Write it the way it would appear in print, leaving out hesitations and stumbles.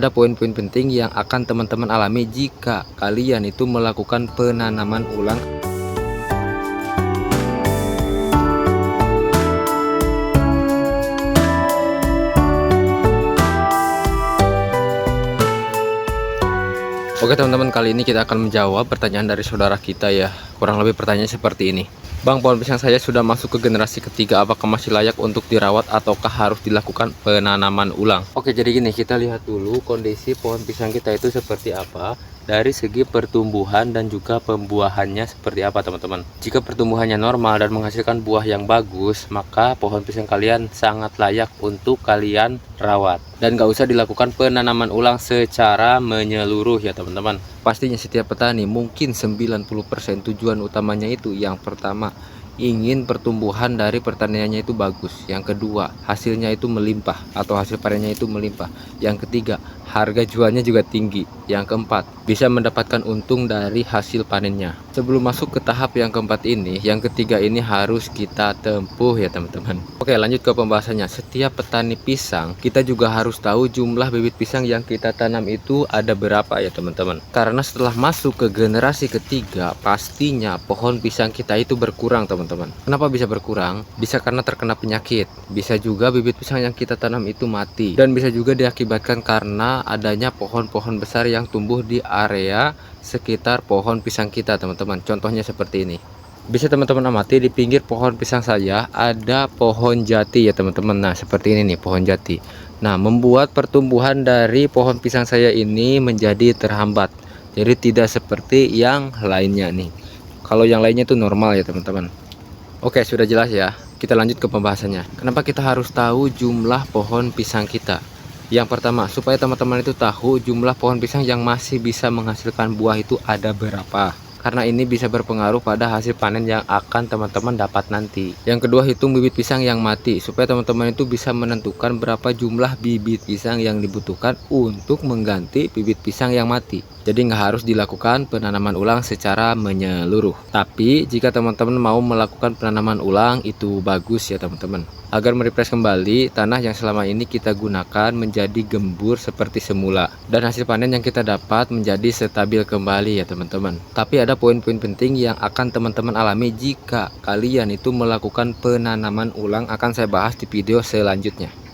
Ada poin-poin penting yang akan teman-teman alami jika kalian itu melakukan penanaman ulang. Oke teman-teman, kali ini kita akan menjawab pertanyaan dari saudara kita ya. Kurang lebih pertanyaannya seperti ini. Bang, pohon pisang saya sudah masuk ke generasi ketiga, apakah masih layak untuk dirawat ataukah harus dilakukan penanaman ulang? Oke, jadi gini, kita lihat dulu kondisi pohon pisang kita itu seperti apa dari segi pertumbuhan dan juga pembuahannya seperti apa teman-teman. Jika pertumbuhannya normal dan menghasilkan buah yang bagus, maka pohon pisang kalian sangat layak untuk kalian rawat. Dan gak usah dilakukan penanaman ulang secara menyeluruh ya teman-teman. Pastinya setiap petani mungkin 90% tujuan utamanya itu yang pertama ingin pertumbuhan dari pertaniannya itu bagus, yang kedua hasilnya itu melimpah atau hasil panennya itu melimpah, yang ketiga harga jualnya juga tinggi, yang keempat bisa mendapatkan untung dari hasil panennya. Sebelum masuk ke tahap yang keempat ini, yang ketiga ini harus kita tempuh ya teman-teman. Oke, lanjut ke pembahasannya. Setiap petani pisang kita juga harus tahu jumlah bibit pisang yang kita tanam itu ada berapa ya teman-teman. Karena setelah masuk ke generasi ketiga, pastinya pohon pisang kita itu berkurang teman-teman. Kenapa bisa berkurang? Bisa karena terkena penyakit, bisa juga bibit pisang yang kita tanam itu mati, dan bisa juga diakibatkan karena adanya pohon-pohon besar yang tumbuh di area sekitar pohon pisang kita teman-teman. Contohnya seperti ini. Bisa teman-teman amati di pinggir pohon pisang saya ada pohon jati ya teman-teman. Nah, seperti ini nih pohon jati. Nah, membuat pertumbuhan dari pohon pisang saya ini menjadi terhambat. Jadi tidak seperti yang lainnya nih. Kalau yang lainnya itu normal ya teman-teman. Oke, sudah jelas ya. Kita lanjut ke pembahasannya. Kenapa kita harus tahu jumlah pohon pisang kita? Yang pertama, supaya teman-teman itu tahu jumlah pohon pisang yang masih bisa menghasilkan buah itu ada berapa. Karena ini bisa berpengaruh pada hasil panen yang akan teman-teman dapat nanti. Yang kedua, hitung bibit pisang yang mati, supaya teman-teman itu bisa menentukan berapa jumlah bibit pisang yang dibutuhkan untuk mengganti bibit pisang yang mati. Jadi nggak harus dilakukan penanaman ulang secara menyeluruh. Tapi jika teman-teman mau melakukan penanaman ulang itu bagus ya teman-teman, agar merefresh kembali tanah yang selama ini kita gunakan menjadi gembur seperti semula, dan hasil panen yang kita dapat menjadi stabil kembali ya teman-teman. Tapi ada poin-poin penting yang akan teman-teman alami jika kalian itu melakukan penanaman ulang, akan saya bahas di video selanjutnya.